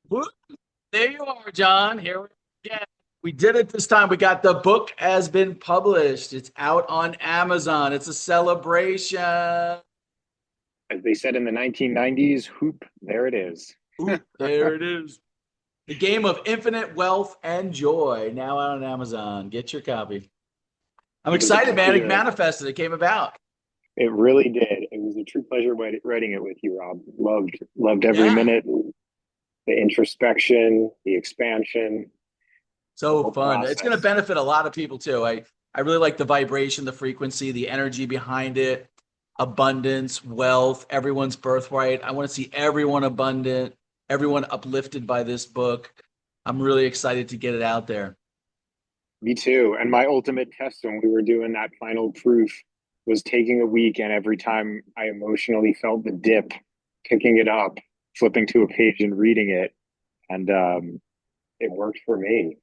Whoop, there you are, John. Here we go again. We did it this time. We got the book has been published. It's out on Amazon. It's a celebration. As they said in the 1990s, hoop, there it is. Ooh, there it is. The Game of Infinite Wealth and Joy, now out on Amazon. Get your copy. I'm It was a excited, man. It pleasure. manifested. It came about. It really did. It was a true pleasure writing it with you, Rob. Loved every Yeah. minute. The introspection, the expansion, the So whole fun. It's going to process. benefit a lot of people too. I really like the vibration, the frequency, the energy behind it, abundance, wealth, everyone's birthright. I want to see everyone abundant, everyone uplifted by this book. I'm really excited to get it out there. Me too. And my ultimate test when we were doing that final proof was taking a week, and every time I emotionally felt the dip, picking it up, flipping to a page and reading it. And it worked for me.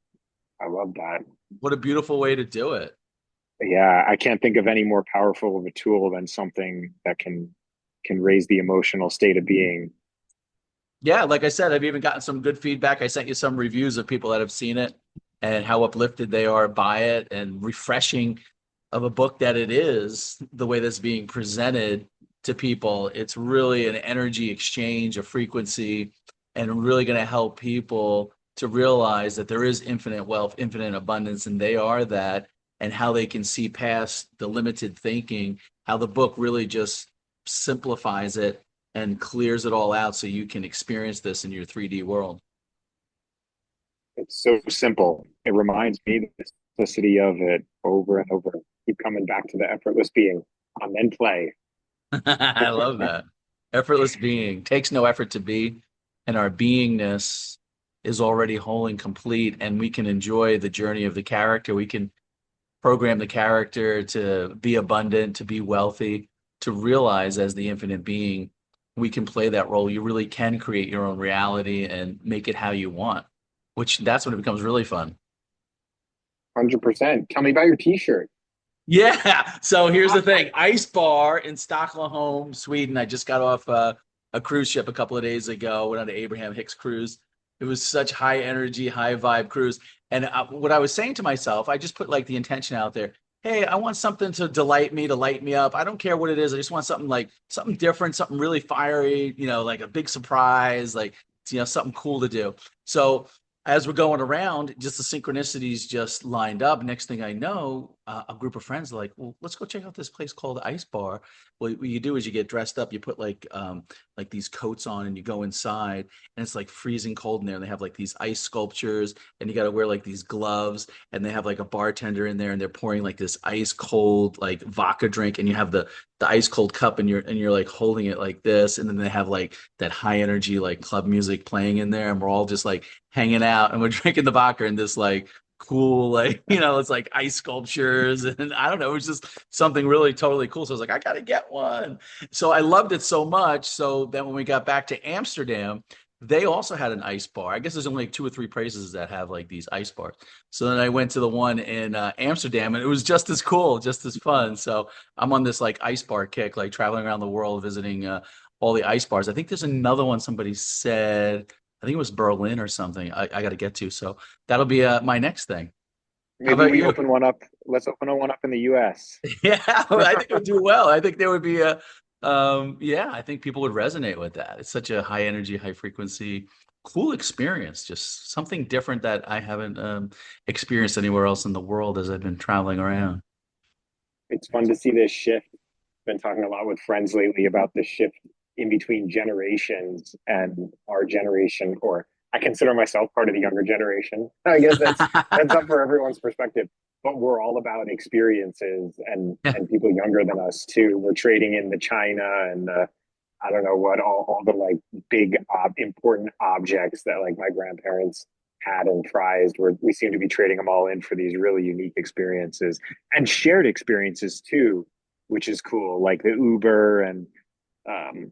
I love that. What a beautiful way to do it. Yeah, I can't think of any more powerful of a tool than something that can raise the emotional state of being. Yeah, like I said, I've even gotten some good feedback. I sent you some reviews of people that have seen it and how uplifted they are by it and refreshing of a book that it is, the way that's being presented to people. It's really an energy exchange, a frequency, and really going to help people to realize that there is infinite wealth, infinite abundance, and they are that, and how they can see past the limited thinking, how the book really just simplifies it and clears it all out so you can experience this in your 3D world. It's so simple. It reminds me the simplicity of it over and over. Keep coming back to the effortless being and then play. I love that. Effortless being takes no effort to be, and our beingness is already whole and complete, and we can enjoy the journey of the character. We can program the character to be abundant, to be wealthy, to realize as the infinite being, we can play that role. You really can create your own reality and make it how you want, which that's when it becomes really fun. 100%. Tell me about your t-shirt. Yeah. So here's the thing. Ice bar in Stockholm, Sweden. I just got off a cruise ship a couple of days ago. Went on the Abraham Hicks cruise. It was such high energy, high vibe cruise. And what I was saying to myself, I just put like the intention out there. Hey, I want something to delight me, to light me up. I don't care what it is. I just want something like something different, something really fiery, like a big surprise, like, something cool to do. So as we're going around, just the synchronicities just lined up. Next thing I know, a group of friends are like, "Well, let's go check out this place called Ice Bar." Well, what you do is you get dressed up, you put like these coats on, and you go inside, and it's like freezing cold in there. And they have like these ice sculptures, and you got to wear like these gloves, and they have like a bartender in there, and they're pouring like this ice cold like vodka drink, and you have the ice cold cup, and you're like holding it like this, and then they have like that high energy like club music playing in there, and we're all just like hanging out and we're drinking the vodka in this like cool like it's like ice sculptures and I don't know, it was just something really totally cool. So I was like, I gotta get one. So I loved it so much so that when we got back to Amsterdam, they also had an ice bar. I guess there's only like two or three places that have like these ice bars. So then I went to the one in Amsterdam, and it was just as cool, just as fun. So I'm on this like ice bar kick, like traveling around the world visiting all the ice bars. I think there's another one somebody said. I think it was Berlin or something. I got to get to. So that'll be my next thing. How Maybe about we you? open one up. Let's open one up in the US. Yeah, I think it would do well. I think there would be yeah, I think people would resonate with that. It's such a high energy, high frequency, cool experience. Just something different that I haven't experienced anywhere else in the world as I've been traveling around. It's fun to see this shift. Been talking a lot with friends lately about the shift in between generations and our generation, or I consider myself part of the younger generation. I guess that's up for everyone's perspective. But we're all about experiences Yeah. and people younger than us too. We're trading in the China and the I don't know what all the like big important objects that like my grandparents had and prized. We seem to be trading them all in for these really unique experiences and shared experiences too, which is cool. Like the Uber and um,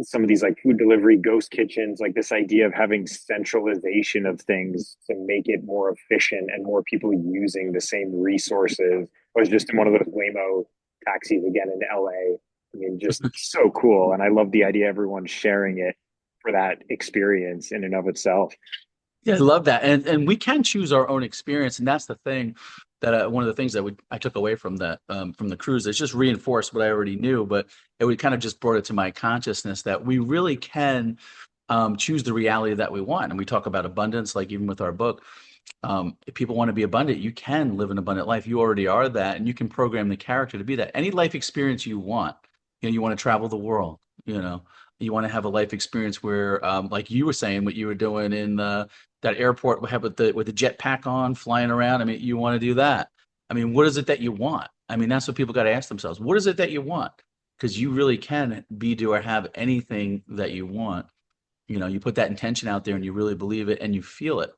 some of these like food delivery ghost kitchens, like this idea of having centralization of things to make it more efficient and more people using the same resources. I was just in one of those Waymo taxis again in LA, I mean, just so cool. And I love the idea everyone's sharing it for that experience in and of itself. Yeah, I love that, and we can choose our own experience, and that's the thing that one of the things that I took away from the cruise. It's just reinforced what I already knew, but it would kind of just brought it to my consciousness that we really can choose the reality that we want. And we talk about abundance, like even with our book. If people want to be abundant, you can live an abundant life. You already are that, and you can program the character to be that. Any life experience you want, you want to travel the world, you know, you want to have a life experience where, like you were saying, what you were doing in that airport with the jetpack on, flying around. I mean, you want to do that. I mean, what is it that you want? I mean, that's what people got to ask themselves. What is it that you want? Because you really can be, do, or have anything that you want. You put that intention out there and you really believe it and you feel it.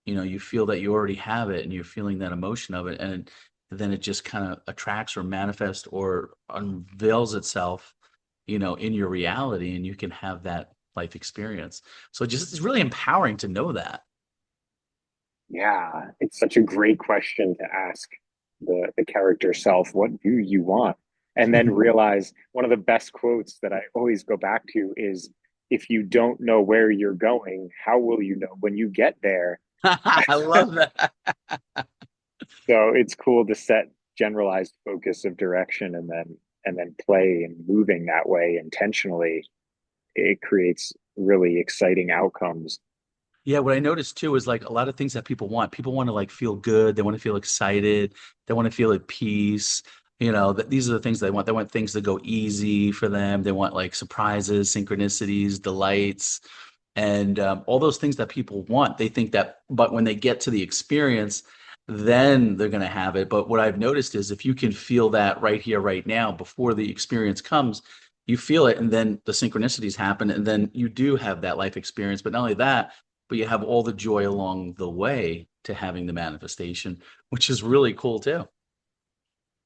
You feel that you already have it and you're feeling that emotion of it. And then it just kind of attracts or manifests or unveils itself, in your reality, and you can have that life experience. So it's really empowering to know that. Yeah, it's such a great question to ask the character self, what do you want? And then realize one of the best quotes that I always go back to is, if you don't know where you're going, how will you know when you get there? I love that. So it's cool to set generalized focus of direction and then play and moving that way intentionally. It creates really exciting outcomes. Yeah, what I noticed too is like a lot of things that people want. People want to like feel good. They want to feel excited. They want to feel at peace. That these are the things they want. They want things to go easy for them. They want like surprises, synchronicities, delights, and all those things that people want. They think that, but when they get to the experience, then they're going to have it. But what I've noticed is if you can feel that right here, right now, before the experience comes, you feel it, and then the synchronicities happen, and then you do have that life experience. But not only that, but you have all the joy along the way to having the manifestation, which is really cool too.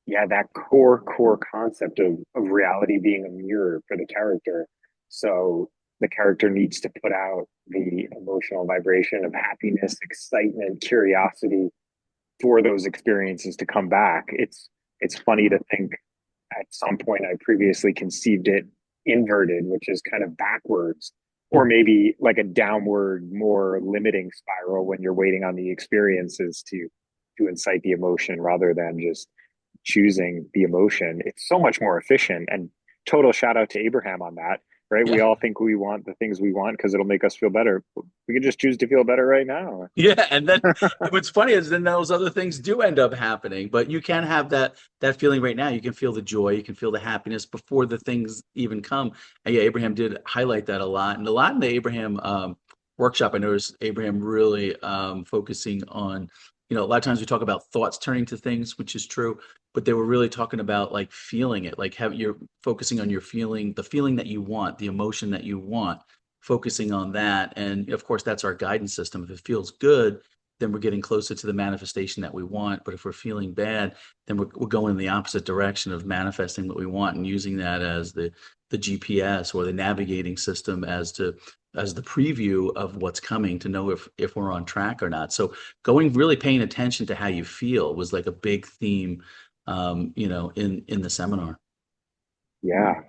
Yeah, that core concept of reality being a mirror for the character. So the character needs to put out the emotional vibration of happiness, excitement, curiosity for those experiences to come back. It's funny to think at some point I previously conceived it inverted, which is kind of backwards, or maybe like a downward, more limiting spiral when you're waiting on the experiences to incite the emotion rather than just choosing the emotion. It's so much more efficient. And total shout out to Abraham on that, right? We Yeah. all think we want the things we want because it'll make us feel better. We can just choose to feel better right now. Yeah, and then what's funny is then those other things do end up happening, but you can have that feeling right now. You can feel the joy, you can feel the happiness before the things even come. And yeah, Abraham did highlight that a lot, and a lot in the Abraham workshop. I noticed Abraham really focusing on, a lot of times we talk about thoughts turning to things, which is true, but they were really talking about like feeling it, like have you're focusing on your feeling, the feeling that you want, the emotion that you want, focusing on that. And of course, that's our guidance system. If it feels good, then we're getting closer to the manifestation that we want. But if we're feeling bad, then we're going in the opposite direction of manifesting what we want and using that as the GPS or the navigating system as the preview of what's coming to know if we're on track or not. So really paying attention to how you feel was like a big theme, in the seminar. Yeah.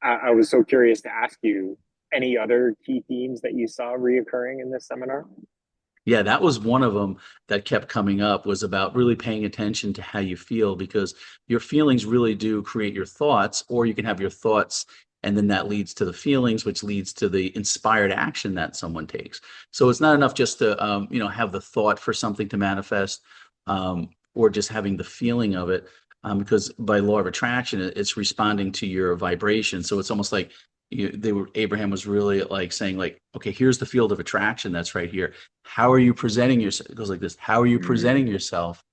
I was so curious to ask you, any other key themes that you saw reoccurring in this seminar? Yeah, that was one of them that kept coming up was about really paying attention to how you feel because your feelings really do create your thoughts, or you can have your thoughts and then that leads to the feelings, which leads to the inspired action that someone takes. So it's not enough just to, have the thought for something to manifest, or just having the feeling of it, because by law of attraction, it's responding to your vibration. So it's almost like Abraham was really like saying like, okay, here's the field of attraction that's right here. How are you presenting yourself? It goes like this. How are you presenting Mm, yourself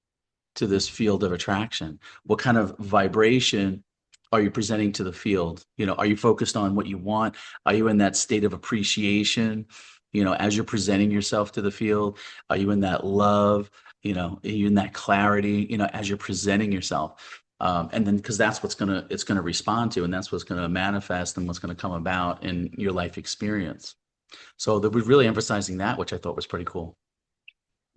to this field of attraction? What kind of vibration are you presenting to the field? Are you focused on what you want? Are you in that state of appreciation? As you're presenting yourself to the field, are you in that love? Are you in that clarity? As you're presenting yourself, and then because that's it's gonna respond to, and that's what's gonna manifest, and what's gonna come about in your life experience. So that we're really emphasizing that, which I thought was pretty cool.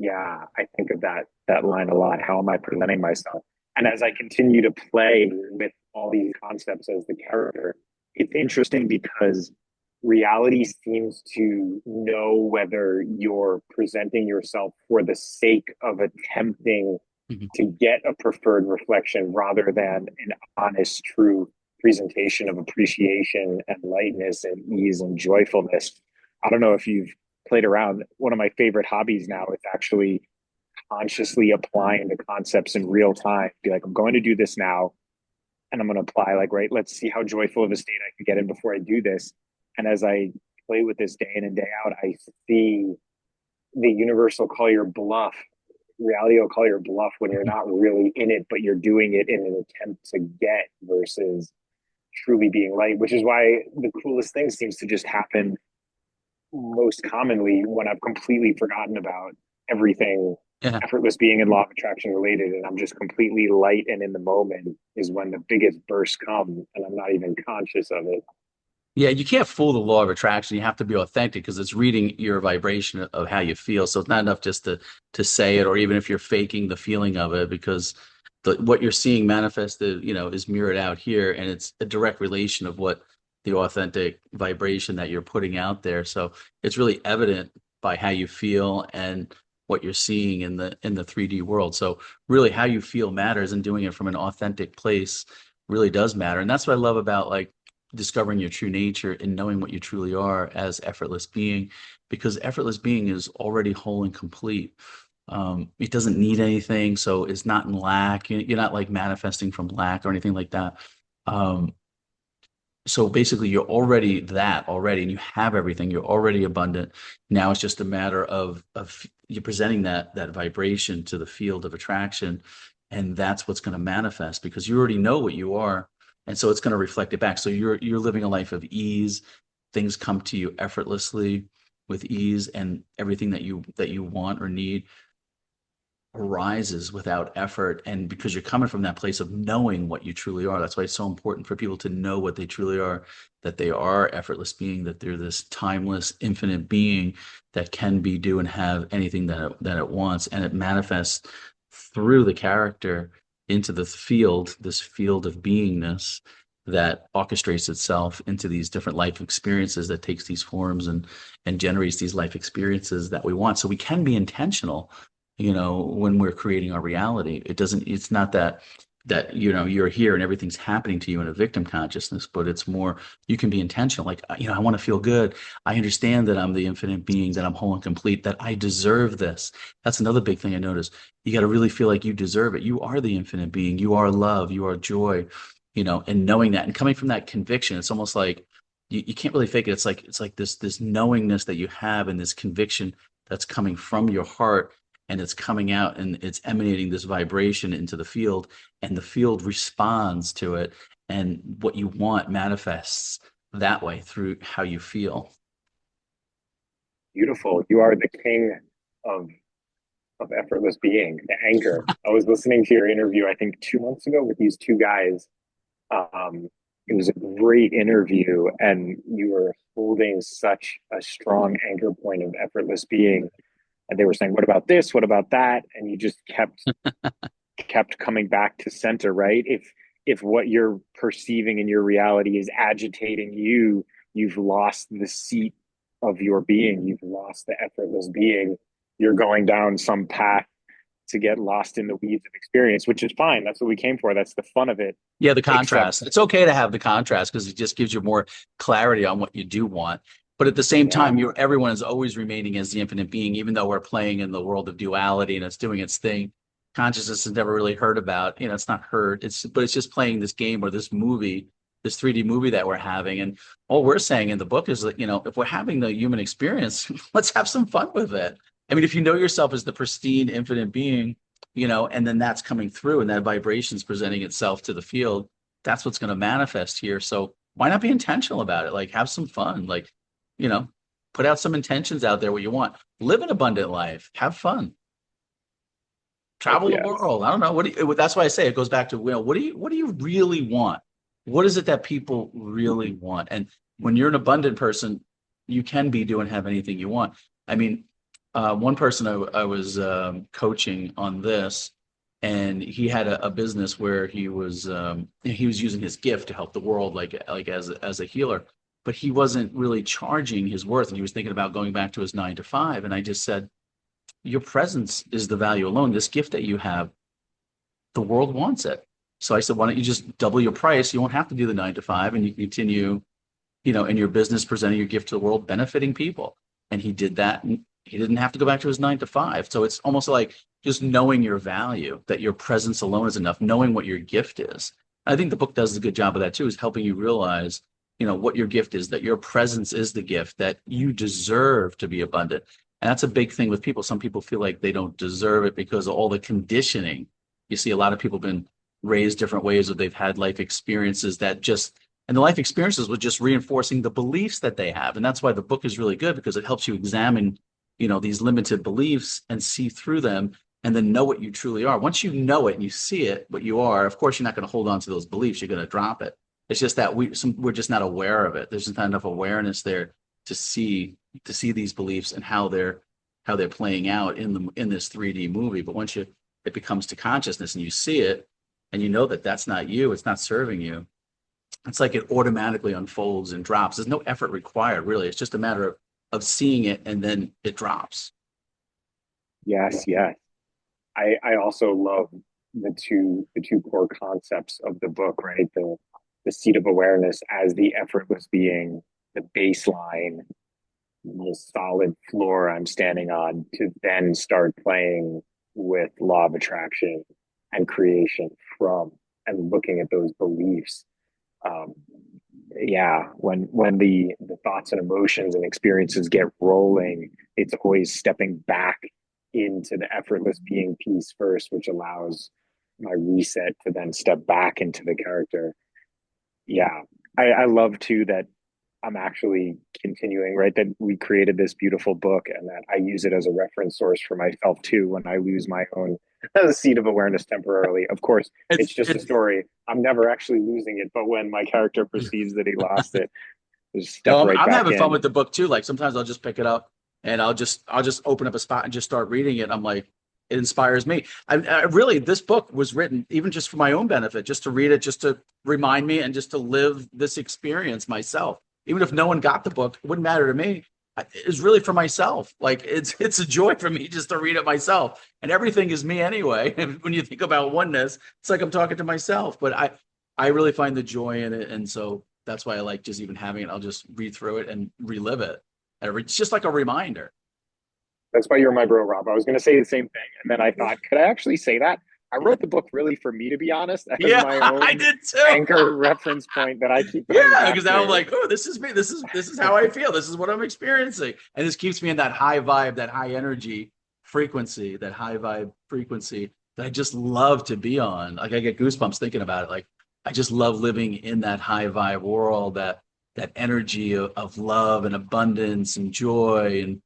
yeah, I think of that line a lot. How am I presenting myself? And as I continue to play with all these concepts as the character, it's interesting because reality seems to know whether you're presenting yourself for the sake of attempting Mhm. to get a preferred reflection rather than an honest, true presentation of appreciation and lightness and ease and joyfulness. I don't know if you've played around. One of my favorite hobbies now is actually consciously applying the concepts in real time. Be like, I'm going to do this now, and I'm going to apply, like, right, let's see how joyful of a state I can get in before I do this. And as I play with this day in and day out, I see the universe will call your bluff. Reality will call your bluff when you're not really in it, but you're doing it in an attempt to get versus truly being light, which is why the coolest thing seems to just happen most commonly when I've completely forgotten about everything Yeah. effortless being and law of attraction related, and I'm just completely light and in the moment is when the biggest bursts come, and I'm not even conscious of it. Yeah, you can't fool the law of attraction. You have to be authentic because it's reading your vibration of how you feel. So it's not enough just to say it, or even if you're faking the feeling of it, because what you're seeing manifested, is mirrored out here, and it's a direct relation of what the authentic vibration that you're putting out there. So it's really evident by how you feel and what you're seeing in the 3D world. So really, how you feel matters, and doing it from an authentic place really does matter. And that's what I love about like discovering your true nature and knowing what you truly are as effortless being, because effortless being is already whole and complete. It doesn't need anything, so it's not in lack. You're not like manifesting from lack or anything like that. Um, so basically, you're already that already, and you have everything. You're already abundant. Now it's just a matter of you presenting that vibration to the field of attraction, and that's what's going to manifest because you already know what you are, and so it's going to reflect it back. So you're living a life of ease. Things come to you effortlessly with ease, and everything that you want or need arises without effort, and because you're coming from that place of knowing what you truly are. That's why it's so important for people to know what they truly are, that they are effortless being, that they're this timeless infinite being that can be, do, and have anything that it wants, and it manifests through the character into the field, this field of beingness that orchestrates itself into these different life experiences, that takes these forms and generates these life experiences that we want. So we can be intentional, when we're creating our reality. It's not that you're here and everything's happening to you in a victim consciousness, but it's more, you can be intentional. Like, I want to feel good. I understand that I'm the infinite being, that I'm whole and complete, that I deserve this. That's another big thing I noticed. You got to really feel like you deserve it. You are the infinite being. You are love. You are joy, and knowing that and coming from that conviction. It's almost like you can't really fake it. It's like this knowingness that you have, and this conviction that's coming from your heart, and it's coming out and it's emanating this vibration into the field, and the field responds to it, and what you want manifests that way through how you feel. Beautiful. You are the king of effortless being, the anchor. I was listening to your interview, I think 2 months ago, with these two guys. It was a great interview, and you were holding such a strong anchor point of effortless being. And they were saying, "What about this? What about that?" And you just kept coming back to center, right? If what you're perceiving in your reality is agitating you, you've lost the seat of your being. You've lost the effortless being. You're going down some path to get lost in the weeds of experience, which is fine. That's what we came for. That's the fun of it. Yeah, the contrast. Except, It's okay to have the contrast because it just gives you more clarity on what you do want. But at the same yeah, time, everyone is always remaining as the infinite being, even though we're playing in the world of duality and it's doing its thing. Consciousness is never really heard about. It's not heard. But it's just playing this game or this movie, this 3D movie that we're having. And all we're saying in the book is that, if we're having the human experience, let's have some fun with it. I mean, if you know yourself as the pristine infinite being, and then that's coming through and that vibration's presenting itself to the field, that's what's going to manifest here. So why not be intentional about it? Like, have some fun, like, you know, put out some intentions out there what you want, live an abundant life, have fun, heck travel the yes. world. I don't know. That's why I say it goes back to, what do you really want? What is it that people really want? And when you're an abundant person, you can be, do, and have anything you want. I mean, one person I was coaching on this, and he had a business where he was using his gift to help the world, like as a healer, but he wasn't really charging his worth, and he was thinking about going back to his 9 to 5. And I just said, your presence is the value alone. This gift that you have, the world wants it. So I said, why don't you just double your price? You won't have to do the 9 to 5, and you continue, in your business, presenting your gift to the world, benefiting people. And he did that, and he didn't have to go back to his 9 to 5. So it's almost like just knowing your value, that your presence alone is enough, knowing what your gift is. I think the book does a good job of that too, is helping you realize, what your gift is, that your presence is the gift, that you deserve to be abundant. And that's a big thing with people. Some people feel like they don't deserve it because of all the conditioning. You see a lot of people have been raised different ways, or they've had life experiences and the life experiences was just reinforcing the beliefs that they have. And that's why the book is really good, because it helps you examine, these limited beliefs and see through them, and then know what you truly are. Once you know it and you see it, what you are, of course, you're not going to hold on to those beliefs. You're going to drop it. It's just that we're just not aware of it. There's just not enough awareness there to see these beliefs and how they're playing out in this 3D movie. But once it becomes to consciousness and you see it, and you know that that's not you, it's not serving you, it's like it automatically unfolds and drops. There's no effort required, really. It's just a matter of seeing it, and then it drops. Yes, yes. I also love the two core concepts of the book, right? The seat of awareness as the effortless being, the baseline, the solid floor I'm standing on, to then start playing with law of attraction and creation from, and looking at those beliefs. um, yeah, when the thoughts and emotions and experiences get rolling, it's always stepping back into the effortless being piece first, which allows my reset to then step back into the character. Yeah, I love too that I'm actually continuing, right? That we created this beautiful book, and that I use it as a reference source for myself too when I lose my own seat of awareness temporarily. Of course, it's just a It's story. I'm never actually losing it, but when my character perceives that he lost it, just step right I'm back having fun in. with the book too. Like sometimes I'll just pick it up and I'll just open up a spot and just start reading it. I'm like, it inspires me. I really, this book was written even just for my own benefit, just to read it, just to remind me, and just to live this experience myself. Even if no one got the book, it wouldn't matter to me. It's really for myself. Like it's a joy for me just to read it myself. And everything is me anyway. And when you think about oneness, it's like I'm talking to myself. But I really find the joy in it, and so that's why I like just even having it. I'll just read through it and relive it. It's just like a reminder. That's why you're my bro, Rob. I was going to say the same thing, and then I thought, could I actually say that? I wrote the book really for me, to be honest, as Yeah, my I own did too. anchor reference point that I keep coming Yeah, back because now I'm to. like, oh, this is me. This is how I feel. This is what I'm experiencing, and this keeps me in that high vibe, that high energy frequency, that high vibe frequency that I just love to be on. Like I get goosebumps thinking about it. Like I just love living in that high vibe world, that energy of love and abundance and joy, and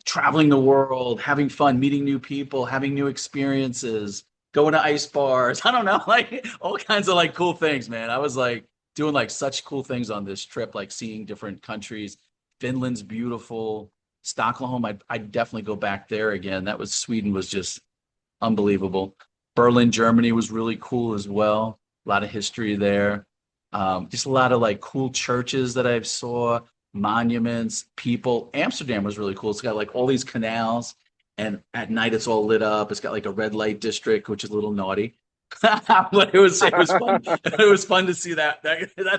traveling the world, having fun, meeting new people, having new experiences, going to ice bars. I don't know, like all kinds of like cool things, man. I was like doing like such cool things on this trip, like seeing different countries. Finland's beautiful. Stockholm, I'd definitely go back there again. Sweden was just unbelievable. Berlin, Germany was really cool as well. A lot of history there. Just a lot of like cool churches that I saw, monuments, people. Amsterdam was really cool. It's got like all these canals, and at night it's all lit up. It's got like a red light district, which is a little naughty. But it was fun. It was fun to see that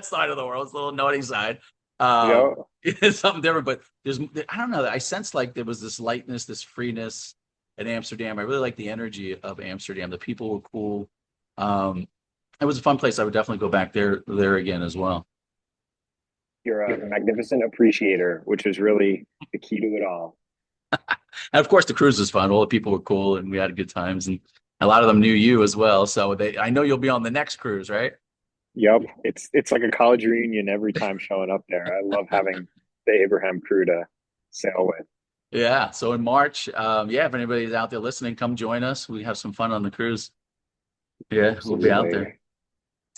side of the world. It's a little naughty side. Yo, It's something different, but I don't know. I sensed like there was this lightness, this freeness in Amsterdam. I really like the energy of Amsterdam. The people were cool. Um, it was a fun place. I would definitely go back there again as well. you're a magnificent appreciator, which is really the key to it all. And of course, the cruise was fun. All the people were cool, and we had good times, and a lot of them knew you as well. So I know you'll be on the next cruise, right? Yep, it's like a college reunion every time showing up there. I love having the Abraham crew to sail with. Yeah. So in March, yeah, if anybody's out there listening, come join us. We have some fun on the cruise. Yeah, we'll be out Absolutely. there.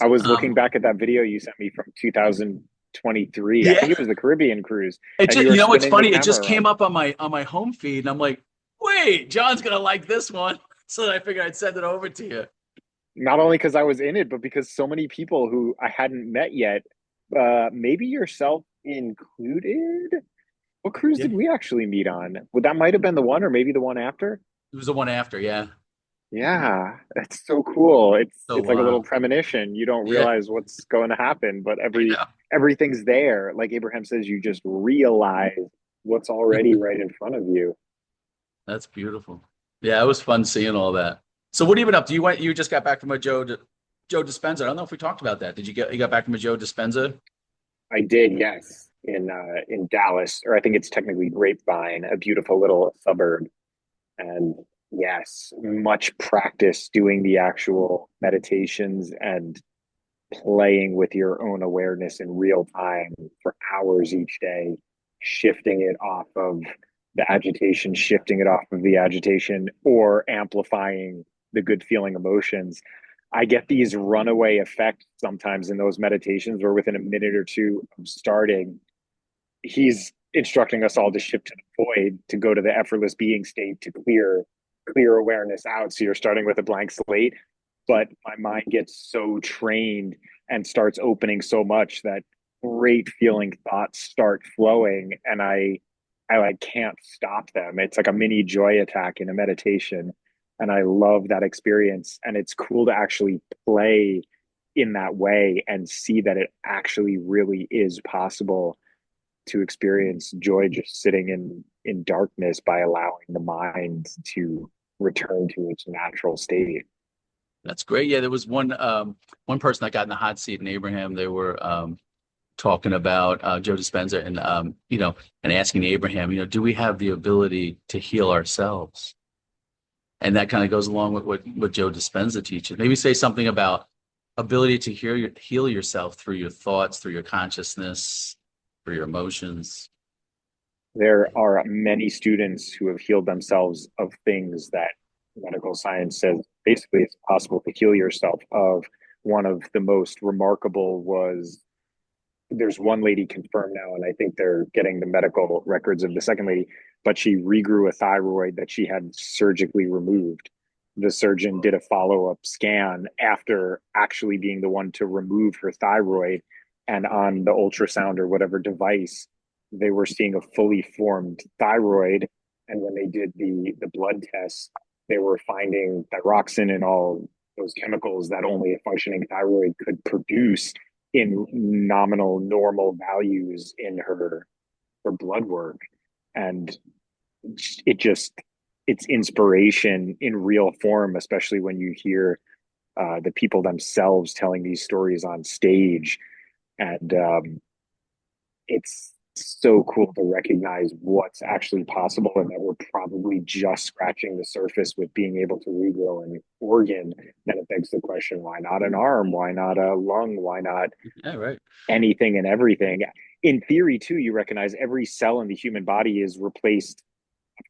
I was looking Um, back at that video you sent me from 2023. I yeah. think it was the Caribbean cruise, It and just, you were what's spinning the funny? It just camera came around. up on my home feed, and I'm like, wait, John's gonna like this one. So I figured I'd send it over to you. Not only because I was in it, but because so many people who I hadn't met yet, maybe yourself included. What cruise Yeah. did we actually meet on? Well, that might have been the one, or maybe the one after. It was the one after, yeah. Yeah, that's so cool. So It's like a little wow. premonition. You don't Yeah, realize what's going to happen, but I everything's there. Like Abraham says, you just realize what's already know. right in front of you. That's beautiful. Yeah, it was fun seeing all that. So what have you been up to? You just got back from a Joe Dispenza. I don't know if we talked about that. Did you got back from a Joe Dispenza? I did, yes, in Dallas, or I think it's technically Grapevine, a beautiful little suburb. And yes, much practice doing the actual meditations and playing with your own awareness in real time for hours each day, shifting it off of the agitation, shifting it off of the agitation, or amplifying the good feeling emotions. I get these runaway effects sometimes in those meditations where within a minute or two of starting, he's instructing us all to shift to the void, to go to the effortless being state, to clear awareness out. So you're starting with a blank slate, but my mind gets so trained and starts opening so much that great feeling thoughts start flowing, and I like can't stop them. It's like a mini joy attack in a meditation, and I love that experience. And it's cool to actually play in that way and see that it actually really is possible to experience joy just sitting in darkness by allowing the mind to return to its natural state. That's great. Yeah, there was one person that got in the hot seat in Abraham. They were talking about Joe Dispenza and and asking Abraham, do we have the ability to heal ourselves? And that kind of goes along with what Joe Dispenza teaches. Maybe say something about ability to heal yourself through your thoughts, through your consciousness, through your emotions. There are many students who have healed themselves of things that medical science says basically it's possible to heal yourself of. One of the most remarkable was, there's one lady confirmed now, and I think they're getting the medical records of the second lady, but she regrew a thyroid that she had surgically removed. The surgeon did a follow up scan after actually being the one to remove her thyroid. And on the ultrasound or whatever device, they were seeing a fully formed thyroid. And when they did the blood tests, they were finding thyroxine and all those chemicals that only a functioning thyroid could produce in nominal normal values in her blood work. And it just, it's inspiration in real form, especially when you hear the people themselves telling these stories on stage. And it's so cool to recognize what's actually possible, and that we're probably just scratching the surface with being able to regrow an organ. Then it begs the question, why not an arm? Why not a lung? Why not Yeah, right. anything and everything? In theory, too, you recognize every cell in the human body is replaced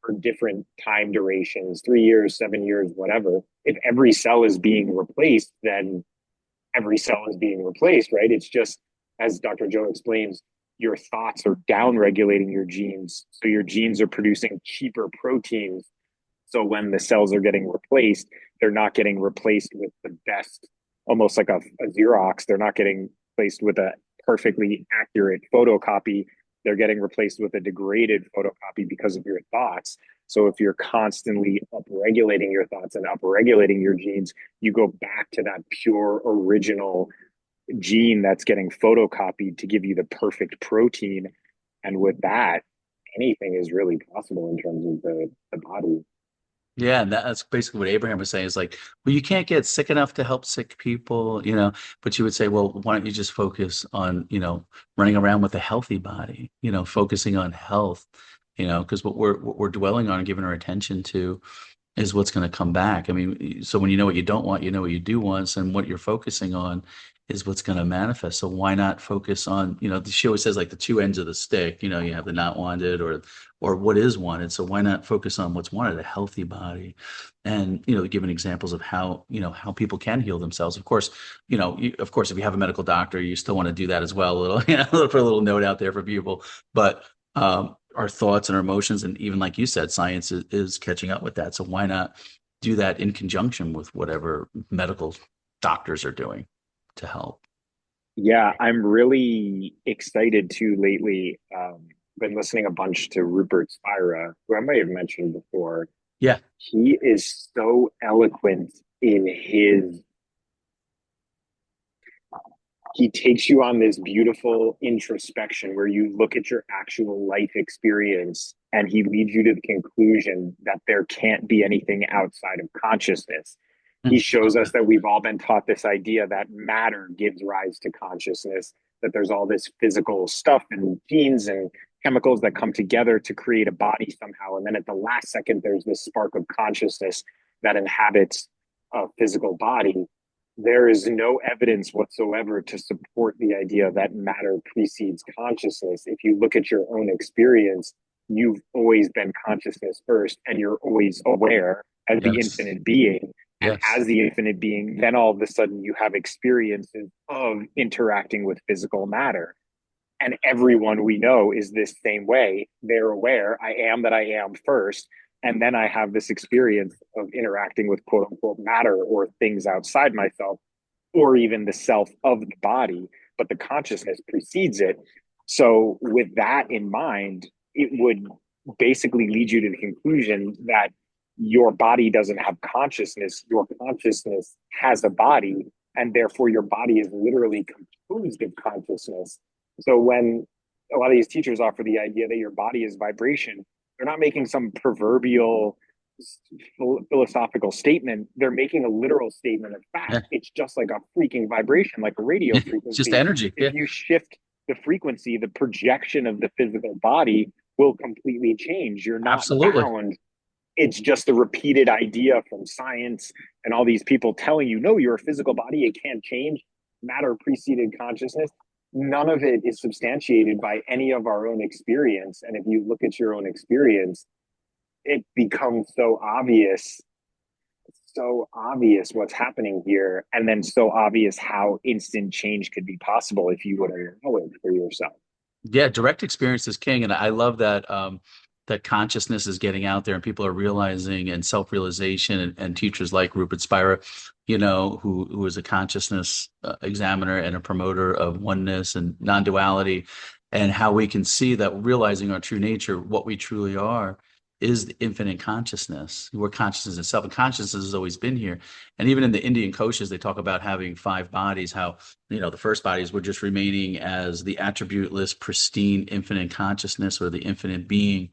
for different time durations, 3 years, 7 years, whatever. If every cell is being replaced, then every cell is being replaced, right? It's just, as Dr. Joe explains, your thoughts are down regulating your genes. So your genes are producing cheaper proteins. So when the cells are getting replaced, they're not getting replaced with the best, almost like a Xerox. They're not getting replaced with a perfectly accurate photocopy. They're getting replaced with a degraded photocopy because of your thoughts. So if you're constantly upregulating your thoughts and upregulating your genes, you go back to that pure original gene that's getting photocopied to give you the perfect protein. And with that, anything is really possible in terms of the body. Yeah, and that's basically what Abraham was saying is like, well, you can't get sick enough to help sick people, but you would say, well, why don't you just focus on, running around with a healthy body, focusing on health, because what we're dwelling on and giving our attention to is what's going to come back. I mean, so when you know what you don't want, you know what you do want, and what you're focusing on is what's going to manifest. So why not focus on, she always says like the two ends of the stick, you have the not wanted or what is wanted. So why not focus on what's wanted, a healthy body, and giving examples of how people can heal themselves. Of course, of course, if you have a medical doctor, you still want to do that as well. A little, put a little note out there for people, but our thoughts and our emotions, and even like you said, science is catching up with that. So why not do that in conjunction with whatever medical doctors are doing to help. Yeah, I'm really excited too lately. Been listening a bunch to Rupert Spira, who I might have mentioned before. Yeah. He is so eloquent in his, he takes you on this beautiful introspection where you look at your actual life experience and he leads you to the conclusion that there can't be anything outside of consciousness. He Mm. shows Love us that. that we've all been taught this idea that matter gives rise to consciousness, that there's all this physical stuff and genes and chemicals that come together to create a body somehow. And then at the last second, there's this spark of consciousness that inhabits a physical body. There is no evidence whatsoever to support the idea that matter precedes consciousness. If you look at your own experience, you've always been consciousness first, and you're always aware as the Yes. infinite being. And Yes. as the infinite being, then all of a sudden you have experiences of interacting with physical matter. And everyone we know is this same way. They're aware, I am that I am first. And then I have this experience of interacting with quote unquote matter or things outside myself, or even the self of the body, but the consciousness precedes it. So, with that in mind, it would basically lead you to the conclusion that your body doesn't have consciousness, your consciousness has a body, and therefore your body is literally composed of consciousness. So when a lot of these teachers offer the idea that your body is vibration, they're not making some proverbial philosophical statement. They're making a literal statement of fact. Yeah. It's just like a freaking vibration, like a radio It's just frequency. energy. If Yeah. you shift the frequency, the projection of the physical body will completely change. You're not Absolutely. bound. It's just a repeated idea from science and all these people telling you, no, you're a physical body, it can't change. Matter preceded consciousness. None of it is substantiated by any of our own experience. And if you look at your own experience, it becomes so obvious what's happening here, and then so obvious how instant change could be possible if you would know it for yourself. Yeah, direct experience is king, and I love that that consciousness is getting out there, and people are realizing and self-realization, and teachers like Rupert Spira, who is a consciousness examiner and a promoter of oneness and non-duality, and how we can see that realizing our true nature, what we truly are, is the infinite consciousness. We're consciousness itself, and consciousness has always been here. And even in the Indian koshas, they talk about having five bodies, how the first bodies were just remaining as the attributeless, pristine, infinite consciousness or the infinite being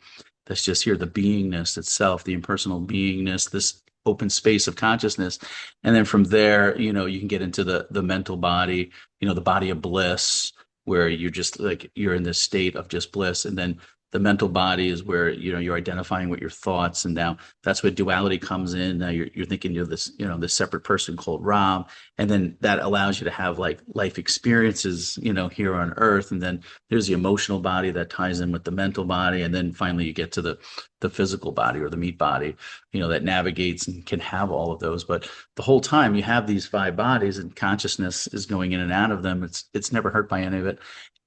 that's just here, the beingness itself, the impersonal beingness, this open space of consciousness. And then from there, you can get into the mental body, the body of bliss, where you're just like you're in this state of just bliss. And then the mental body is where you're identifying with your thoughts, and now that's where duality comes in. Now you're thinking you're this this separate person called Ram, and then that allows you to have like life experiences here on earth. And then there's the emotional body that ties in with the mental body, and then finally you get to the physical body or the meat body that navigates and can have all of those. But the whole time you have these five bodies, and consciousness is going in and out of them. It's never hurt by any of it,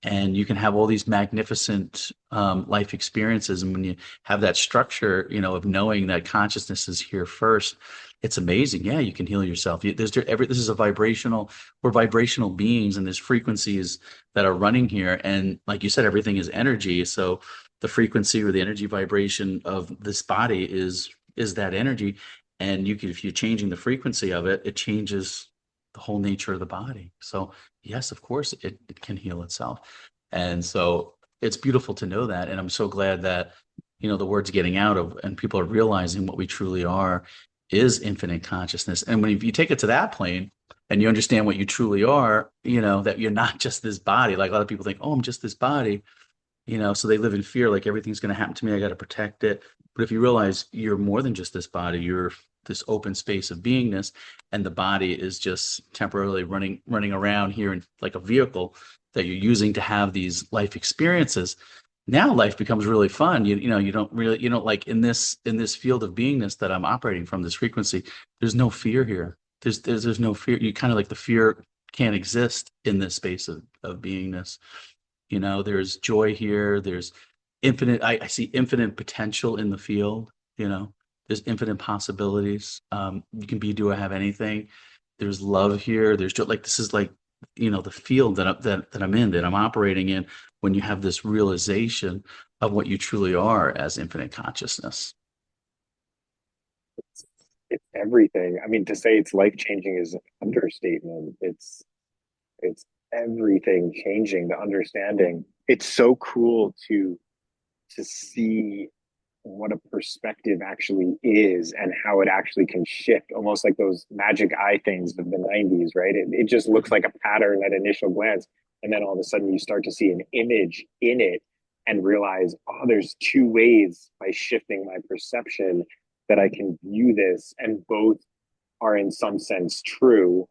and you can have all these magnificent life experiences. And when you have that structure of knowing that consciousness is here first, it's amazing. Yeah, you can heal yourself. This is we're vibrational beings, and there's frequencies that are running here. And like you said, everything is energy. So the frequency or the energy vibration of this body is that energy. And if you're changing the frequency of it, it changes the whole nature of the body. So yes, of course, it can heal itself. And so it's beautiful to know that. And I'm so glad that, the word's getting out of, and people are realizing what we truly are is infinite consciousness. And when you take it to that plane and you understand what you truly are, that you're not just this body. Like a lot of people think, oh, I'm just this body, so they live in fear, like everything's going to happen to me. I got to protect it. But if you realize you're more than just this body, you're this open space of beingness, and the body is just temporarily running around here in like a vehicle that you're using to have these life experiences. Now life becomes really fun. You don't like in this field of beingness that I'm operating from, this frequency, there's no fear here. There's no fear. You kind of like the fear can't exist in this space of beingness. There's joy here. There's infinite. I see infinite potential in the field. There's infinite possibilities. You can be, do, or have anything. There's love here. There's just like, this is like, the field that I'm in, that I'm operating in, when you have this realization of what you truly are as infinite consciousness. It's everything. I mean, to say it's life changing is an understatement. It's everything changing, the understanding. It's so cool to see what a perspective actually is and how it actually can shift, almost like those magic eye things of the 90s, right? It just looks like a pattern at initial glance. And then all of a sudden you start to see an image in it and realize, oh, there's two ways by shifting my perception that I can view this. And both are in some sense true,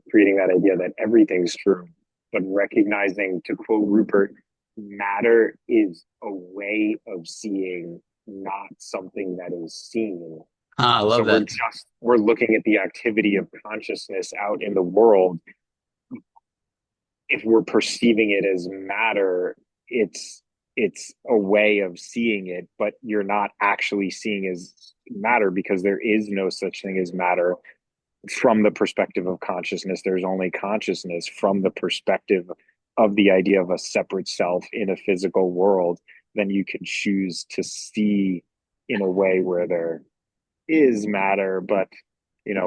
creating that idea that everything's true, but recognizing, to quote Rupert, matter is a way of seeing, not something that is seen. Ah, I So love that. we're looking at the activity of consciousness out in the world. If we're perceiving it as matter, it's a way of seeing it, but you're not actually seeing as matter, because there is no such thing as matter. From the perspective of consciousness, there's only consciousness. From the perspective of the idea of a separate self in a physical world, then you can choose to see in a way where there is matter, but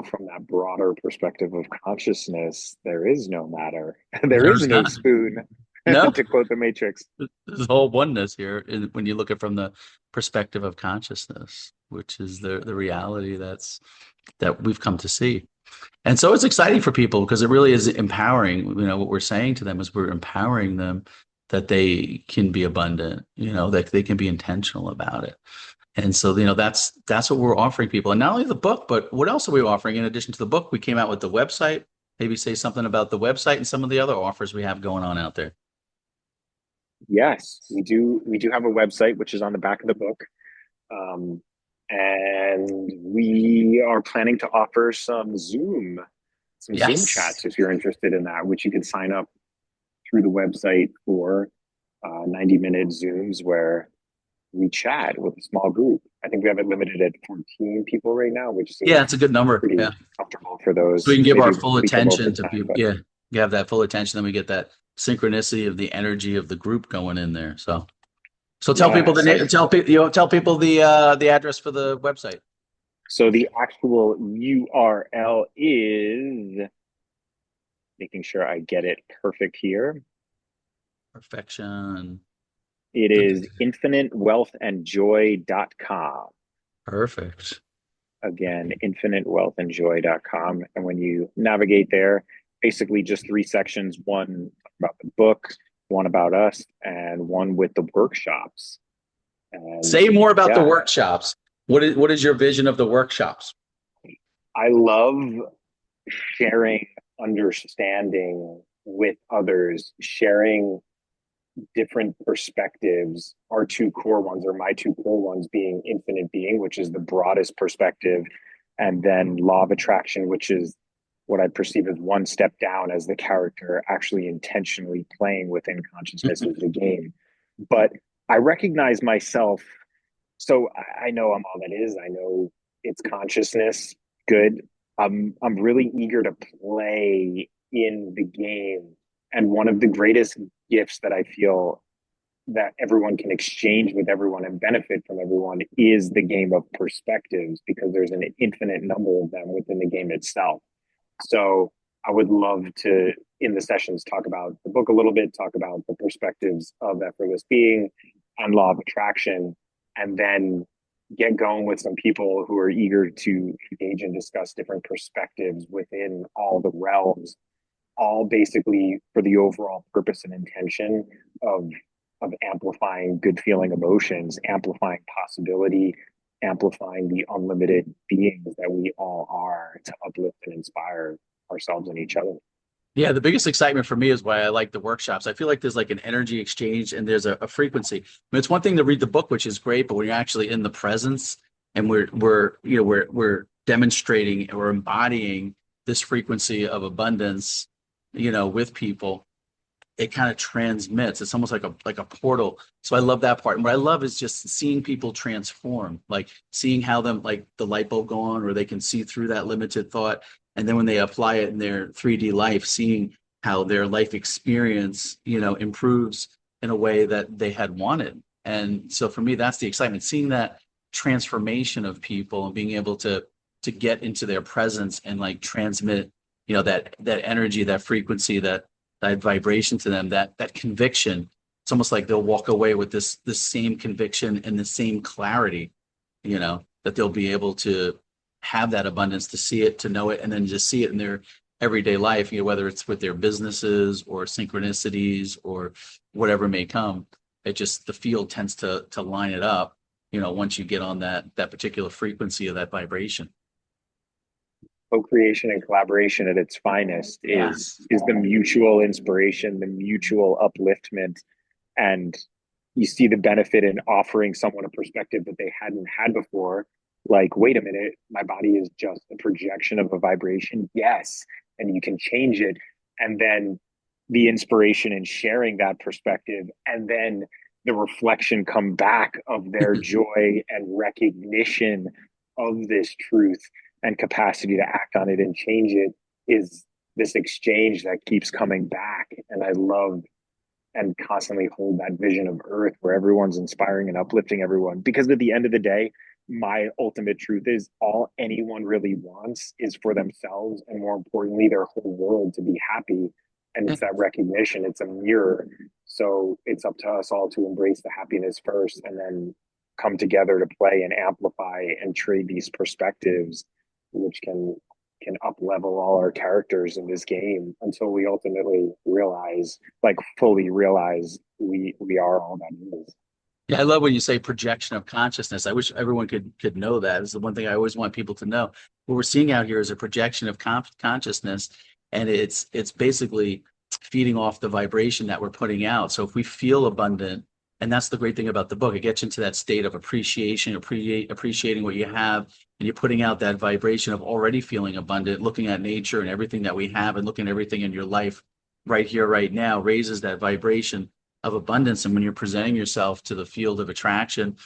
from that broader perspective of consciousness, there is no matter. There is There's no not. spoon, No, to quote the Matrix. there's a whole oneness here when you look at it from the perspective of consciousness, which is the reality that we've come to see. And so it's exciting for people because it really is empowering. What we're saying to them is we're empowering them that they can be abundant, that they can be intentional about it. And so, that's what we're offering people. And not only the book, but what else are we offering in addition to the book? We came out with the website. Maybe say something about the website and some of the other offers we have going on out there. Yes, we do have a website, which is on the back of the book. Um, and we are planning to offer some Zoom Yes. chats if you're interested in that, which you can sign up through the website for 90-minute Zooms where we chat with a small group. I think we have it limited at 14 people right now, which Yeah, seems it's a good number. pretty Yeah. comfortable for So we those. can give our Maybe full become over attention to time, people. but Yeah. You have that full attention, then we get that synchronicity of the energy of the group going in there. So tell people yes. tell people the address for the website. So the actual URL is, making sure I get it perfect here. Perfection. It is infinitewealthandjoy.com. Perfect. Again, infinitewealthandjoy.com. And when you navigate there, basically just three sections: one about the book, one about us, and one with the workshops. And Say more about the yeah, workshops. What is your vision of the workshops? I love sharing understanding with others, sharing different perspectives. Our two core ones, or my two core ones, being infinite being, which is the broadest perspective, and then law of attraction, which is what I perceive as one step down, as the character actually intentionally playing within consciousness as the game. But I recognize myself. So I know I'm all that is. I know it's consciousness. Good. I'm really eager to play in the game. And one of the greatest gifts that I feel that everyone can exchange with everyone and benefit from everyone is the game of perspectives, because there's an infinite number of them within the game itself. So I would love to, in the sessions, talk about the book a little bit, talk about the perspectives of effortless being and law of attraction, and then get going with some people who are eager to engage and discuss different perspectives within all the realms, all basically for the overall purpose and intention of amplifying good feeling emotions, amplifying possibility, amplifying the unlimited beings that we all are, to uplift and inspire ourselves and each other. Yeah, the biggest excitement for me is why I like the workshops. I feel like there's like an energy exchange and there's a frequency. I mean, it's one thing to read the book, which is great, but when you're actually in the presence and we're demonstrating or embodying this frequency of abundance, with people, it kind of transmits. It's almost like a portal. So I love that part. And what I love is just seeing people transform, like seeing how them like the light bulb go on, or they can see through that limited thought. And then when they apply it in their 3D life, seeing how their life experience, improves in a way that they had wanted. And so for me, that's the excitement, seeing that transformation of people and being able to get into their presence and like transmit, that energy, that frequency, that vibration to them, that conviction. It's almost like they'll walk away with this same conviction and the same clarity, that they'll be able to have that abundance, to see it, to know it, and then just see it in their everyday life, whether it's with their businesses or synchronicities or whatever may come. It just, the field tends to line it up, once you get on that particular frequency of that vibration. Co-creation and collaboration at its finest is Yes. is the mutual inspiration, the mutual upliftment, and you see the benefit in offering someone a perspective that they hadn't had before. Like, wait a minute, my body is just a projection of a vibration. Yes, and you can change it. And then the inspiration in sharing that perspective, and then the reflection come back of their joy and recognition of this truth and capacity to act on it and change it is this exchange that keeps coming back. And I love and constantly hold that vision of earth where everyone's inspiring and uplifting everyone, because at the end of the day, my ultimate truth is all anyone really wants is for themselves, and more importantly, their whole world to be happy. And it's that recognition, it's a mirror. So it's up to us all to embrace the happiness first, and then come together to play and amplify and trade these perspectives, which can up level all our characters in this game until we ultimately realize, like fully realize, we are all that is. Yeah, I love when you say projection of consciousness. I wish everyone could know that. It's the one thing I always want people to know. What we're seeing out here is a projection of consciousness, and it's basically feeding off the vibration that we're putting out. So if we feel abundant, and that's the great thing about the book, it gets into that state of appreciation, appreciating what you have, and you're putting out that vibration of already feeling abundant, looking at nature and everything that we have, and looking at everything in your life right here, right now, raises that vibration of abundance. And when you're presenting yourself to the field of attraction,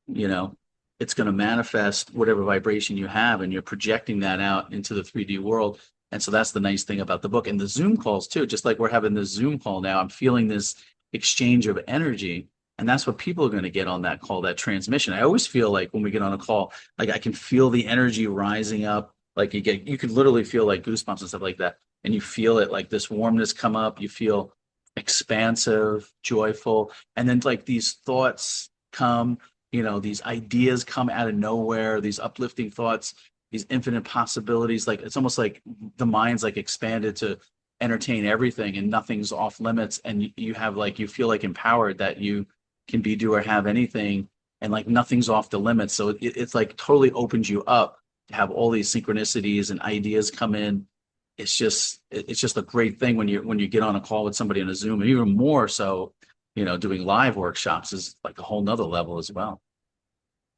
you know, it's going to manifest whatever vibration you have, and you're projecting that out into the 3D world. And so that's the nice thing about the book and the Zoom calls too. Just like we're having this Zoom call now, I'm feeling this exchange of energy. And that's what people are going to get on that call, that transmission. I always feel like when we get on a call, like I can feel the energy rising up. Like you could literally feel like goosebumps and stuff like that. And you feel it, like this warmness come up. You feel expansive, joyful. And then like these thoughts come, these ideas come out of nowhere, these uplifting thoughts, these infinite possibilities. Like it's almost like the mind's like expanded to entertain everything, and nothing's off limits. And you have like, you feel like empowered that you can be, do, or have anything, and like nothing's off the limits. So it's like totally opens you up to have all these synchronicities and ideas come in. It's just a great thing when you get on a call with somebody on a Zoom, and even more so, doing live workshops is like a whole nother level as well.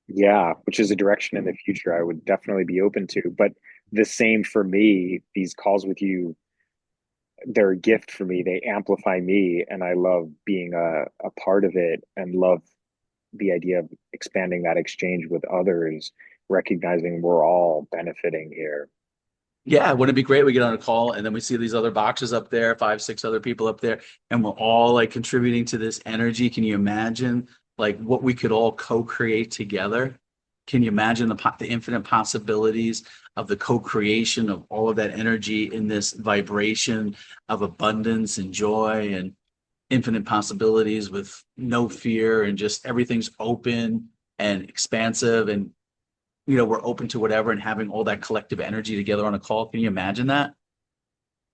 Yeah, which is a direction in the future I would definitely be open to. But the same for me, these calls with you, they're a gift for me. They amplify me, and I love being a part of it, and love the idea of expanding that exchange with others, recognizing we're all benefiting here. Yeah, wouldn't it be great? We get on a call and then we see these other boxes up there, five, six other people up there, and we're all like contributing to this energy. Can you imagine like what we could all co-create together? Can you imagine the infinite possibilities of the co-creation of all of that energy in this vibration of abundance and joy and infinite possibilities with no fear, and just everything's open and expansive, and we're open to whatever, and having all that collective energy together on a call. Can you imagine that?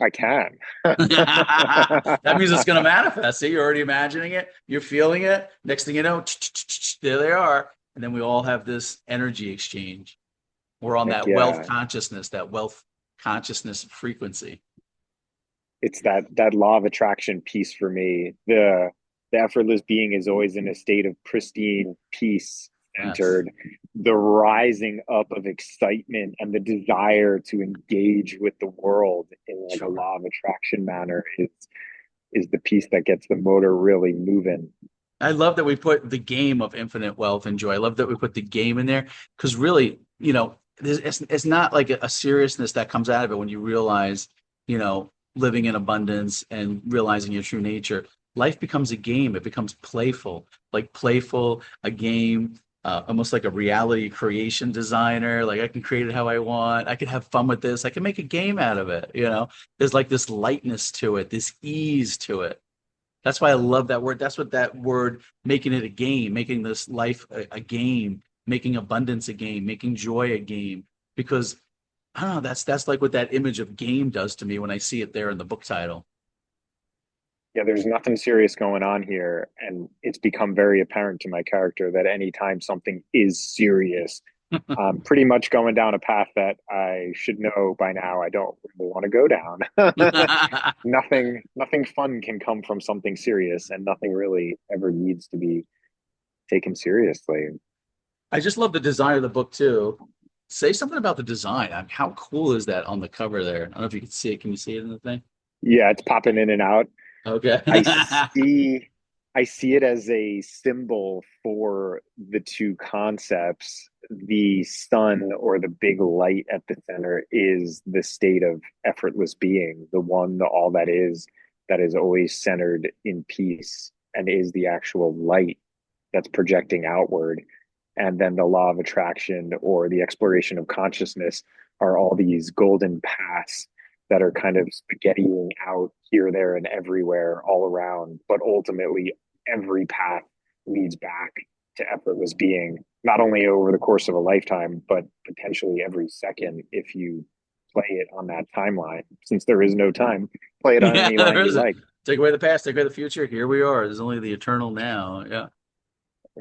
I can. That means it's going to manifest. See, you're already imagining it. You're feeling it. Next thing you know, there they are. And then we all have this energy exchange. We're on Heck that yeah. wealth consciousness frequency. It's that law of attraction piece for me. The effortless being is always in a state of pristine peace, Yes. centered. The rising up of excitement and the desire to engage with the world in like a Sure. law of attraction manner is the piece that gets the motor really moving. I love that we put the game of infinite wealth and joy. I love that we put the game in there because really, it's not like a seriousness that comes out of it when you realize, living in abundance and realizing your true nature. Life becomes a game. It becomes playful, a game, almost like a reality creation designer. Like I can create it how I want. I can have fun with this. I can make a game out of it. There's like this lightness to it, this ease to it. That's why I love that word. That's what that word, making it a game, making this life a game, making abundance a game, making joy a game. Because I don't know, that's like what that image of game does to me when I see it there in the book title. Yeah, there's nothing serious going on here. And it's become very apparent to my character that anytime something is serious, I'm pretty much going down a path that I should know by now I don't really want to go down. Nothing fun can come from something serious, and nothing really ever needs to be taken seriously. I just love the design of the book too. Say something about the design. How cool is that on the cover there? I don't know if you can see it. Can you see it in the thing? Yeah, it's popping in and out. Okay. I see I see it as a symbol for the two concepts. The sun, or the big light at the center, is the state of effortless being, the one, the all that is always centered in peace and is the actual light that's projecting outward. And then the law of attraction, or the exploration of consciousness, are all these golden paths that are kind of spaghettiing out here, there, and everywhere all around. But ultimately, every path leads back to effortless being, not only over the course of a lifetime, but potentially every second if you play it on that timeline. Since there is no time, play it on Yeah, any line there you is it. like. Take away the past, take away the future. Here we are. There's only the eternal now. Yeah.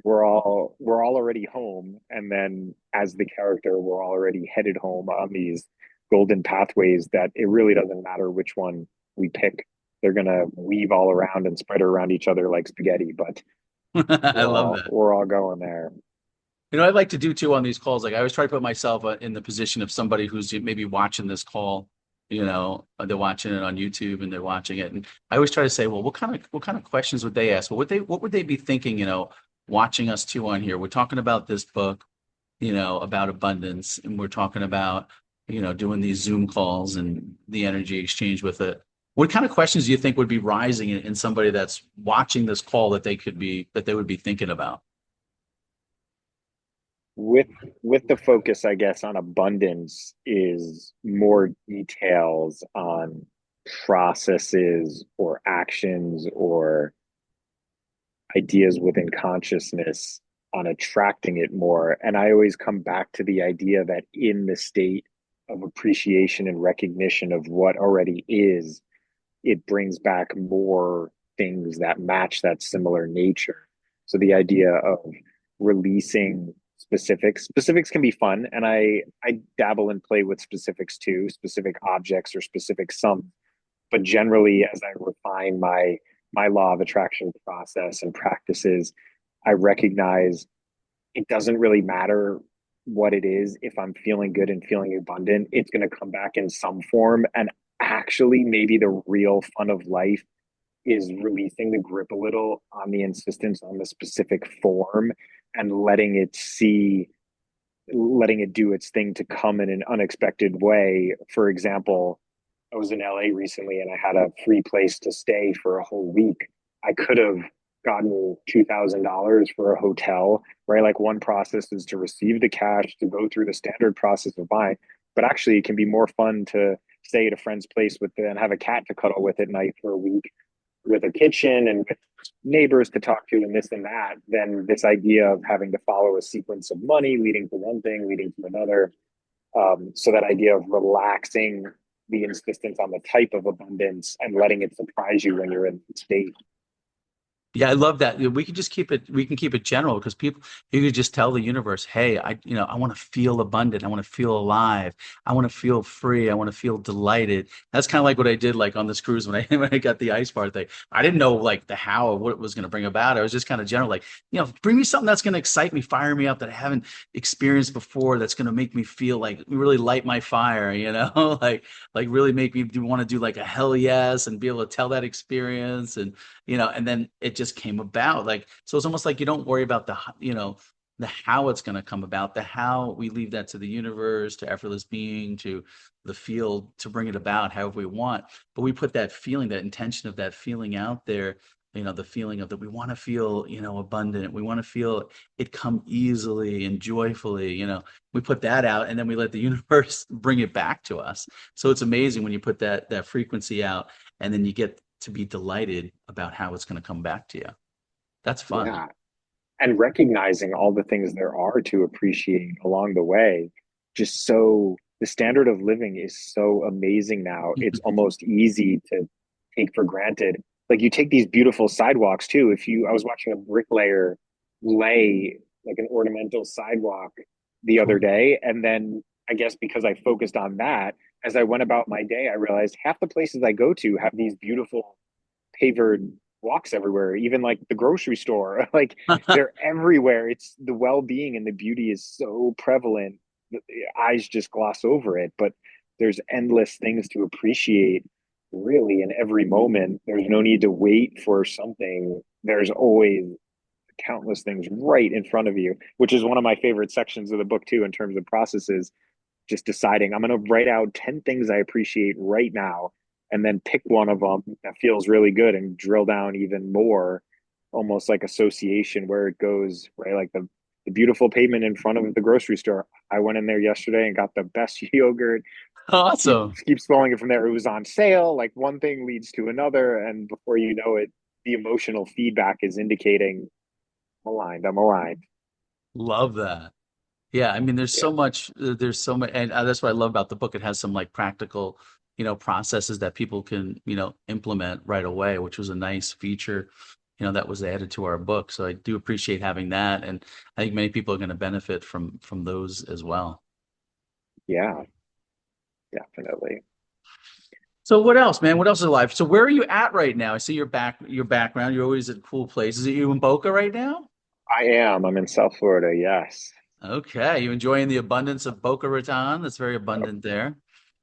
We're all already home, and then as the character, we're already headed home on these golden pathways that it really doesn't matter which one we pick. They're gonna weave all around and spread around each other like spaghetti, but I we're love all that. we're all going there. I like to do too on these calls. Like I always try to put myself in the position of somebody who's maybe watching this call. They're watching it on YouTube and they're watching it, and I always try to say, well, what kind of questions would they ask? What would they be thinking? Watching us too on here. We're talking about this book, about abundance, and we're talking about doing these Zoom calls and the energy exchange with it. What kind of questions do you think would be rising in somebody that's watching this call that they would be thinking about? with with the focus, I guess, on abundance, is more details on processes or actions or ideas within consciousness on attracting it more. And I always come back to the idea that in the state of appreciation and recognition of what already is, it brings back more things that match that similar nature. So the idea of releasing specifics can be fun, and I dabble and play with specifics too, specific objects or specific sums. But generally, as I refine my law of attraction process and practices, I recognize it doesn't really matter what it is. If I'm feeling good and feeling abundant, it's going to come back in some form. And actually, maybe the real fun of life is releasing the grip a little on the insistence on the specific form, and letting it do its thing to come in an unexpected way. For example, I was in LA recently and I had a free place to stay for a whole week. I could have gotten $2,000 for a hotel, right? Like, one process is to receive the cash, to go through the standard process of buying, but actually it can be more fun to stay at a friend's place and have a cat to cuddle with at night for a week, with a kitchen and with neighbors to talk to and this and that, than this idea of having to follow a sequence of money leading to one thing, leading to another. So that idea of relaxing the insistence on the type of abundance and letting it surprise you when you're in the state. Yeah, I love that. We can just keep it, we can keep it general because people, you could just tell the universe, hey, I want to feel abundant. I want to feel alive. I want to feel free. I want to feel delighted. That's kind of like what I did like on this cruise when I when I got the ice bar thing. I didn't know like the how of what it was going to bring about. I was just kind of general, like, bring me something that's going to excite me, fire me up that I haven't experienced before, that's going to make me feel like really light my fire, like really make me want to do like a hell yes and be able to tell that experience and then it just came about like so it's almost like you don't worry about the how it's going to come about, the how we leave that to the universe, to effortless being, to the field to bring it about however we want, but we put that feeling, that intention of that feeling out there, the feeling of that we want to feel abundant, we want to feel it come easily and joyfully, we put that out and then we let the universe bring it back to us. So it's amazing when you put that frequency out and then you get to be delighted about how it's going to come back to you. That's fun. Yeah. And recognizing all the things there are to appreciate along the way. Just so the standard of living is so amazing now. It's almost easy to take for granted. Like you take these beautiful sidewalks too. I was watching a bricklayer lay like an ornamental sidewalk the other Cool. day. And then I guess because I focused on that, as I went about my day, I realized half the places I go to have these beautiful pavered walks everywhere, even like the grocery store. Like they're everywhere. It's the well-being and the beauty is so prevalent that the eyes just gloss over it. But there's endless things to appreciate really in every moment. There's no need to wait for something. There's always countless things right in front of you, which is one of my favorite sections of the book too, in terms of processes. Just deciding I'm going to write out 10 things I appreciate right now and then pick one of them that feels really good and drill down even more, almost like association where it goes, right? Like the beautiful pavement in front of the grocery store. I went in there yesterday and got the best yogurt. Awesome. Keeps flowing it from there. It was on sale. Like one thing leads to another. And before you know it, the emotional feedback is indicating I'm aligned. I'm aligned. Love that. Yeah, I mean, Yeah. there's so much, and that's what I love about the book. It has some like practical, processes that people can, implement right away, which was a nice feature, that was added to our book. So I do appreciate having that, and I think many people are going to benefit from those as well. Yeah, definitely. So what else, man? What else is alive? So where are you at right now? I see your background. You're always at cool places. Are you in Boca right now? I am. I'm in South Florida. Yes. Okay, you enjoying the abundance of Boca Raton? It's very abundant there.